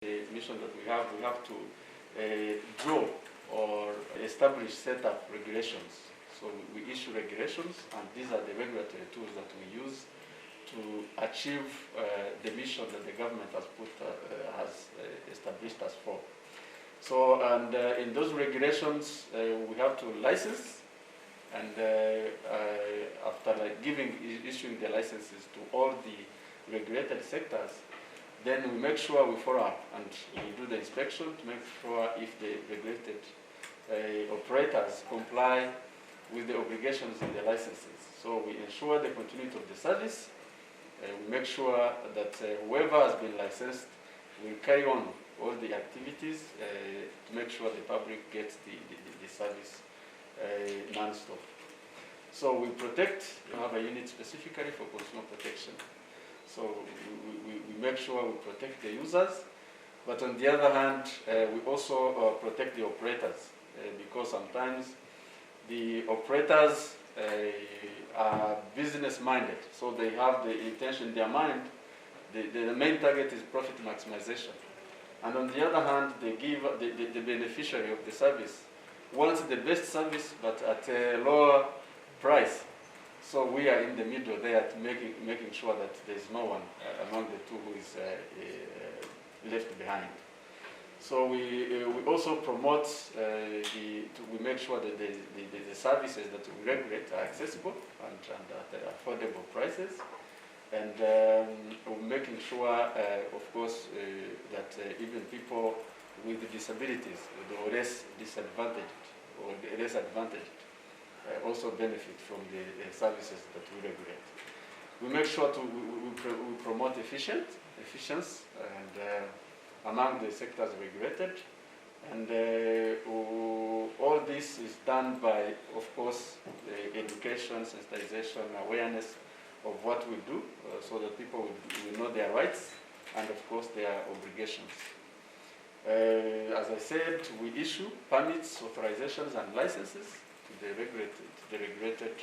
The mission that we have to draw or establish, set up regulations. So we issue regulations, and these are the regulatory tools that we use to achieve the mission that the government has established us for. So, and in those regulations, we have to license, and after issuing the licenses to all the regulated sectors, then we make sure we follow up and we do the inspection to make sure if the regulated operators comply with the obligations in the licenses. So we ensure the continuity of the service. We make sure that whoever has been licensed will carry on all the activities to make sure the public gets the service non-stop. So we have a unit specifically for consumer protection. So we make sure we protect the users, but on the other hand, we also protect the operators because sometimes the operators are business-minded, so they have the intention in their mind, the main target is profit maximization. And on the other hand, they give the beneficiary of the service wants the best service but at a lower price. So we are in the middle there, making sure that there is no one among the two who is left behind. So we also promote, we make sure that the services that we regulate are accessible and at affordable prices. And we're making sure, of course, that even people with disabilities or less disadvantaged or less advantaged also benefit from the services that we regulate. We make sure we promote efficiency and among the sectors regulated, and all this is done by, of course, the education, sensitization, awareness of what we do, so that people will know their rights and, of course, their obligations. As I said, we issue permits, authorizations, and licenses to the regulated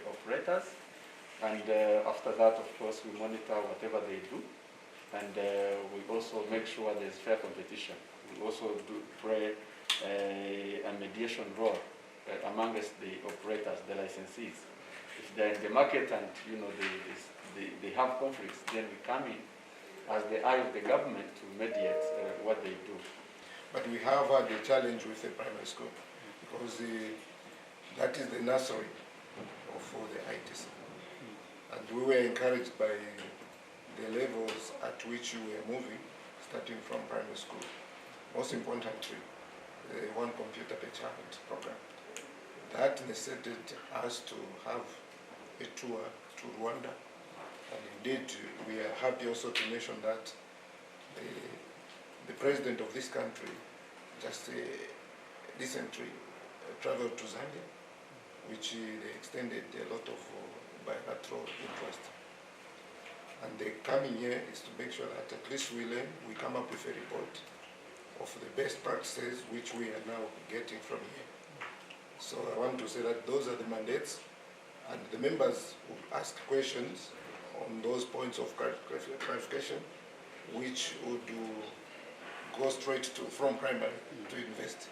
operators, and after that, of course, we monitor whatever they do, and we also make sure there's fair competition. We also play a mediation role amongst the operators, the licensees. If they're in the market and they have conflicts, then we come in as the eye of the government to mediate what they do. But we have had a challenge with the primary school because that is the nursery for the ITC. And we were encouraged by the levels at which we were moving, starting from primary school. Most importantly, the one computer per child program. That necessitated us to have a tour to Rwanda. And indeed, we are happy also to mention that the president of this country just recently traveled to Zambia, which they extended a lot of bilateral interest. And the coming year is to make sure that at least we come up with a report of the best practices which we are now getting from here. So I want to say that those are the mandates, and the members will ask questions on those points of clarification, which would go straight from primary to university.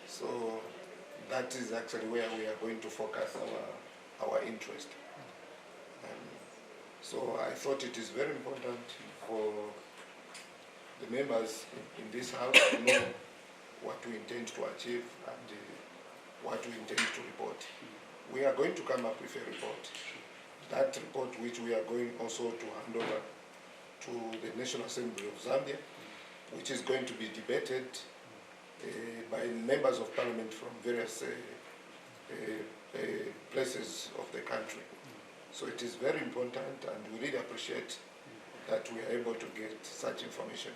So that is actually where we are going to focus our interest. So I thought it is very important for the members in this house to know what we intend to achieve and what we intend to report. We are going to come up with a report. That report which we are going also to hand over to the National Assembly of Zambia, which is going to be debated by members of parliament from various places of the country. So it is very important, and we really appreciate that we are able to get such information.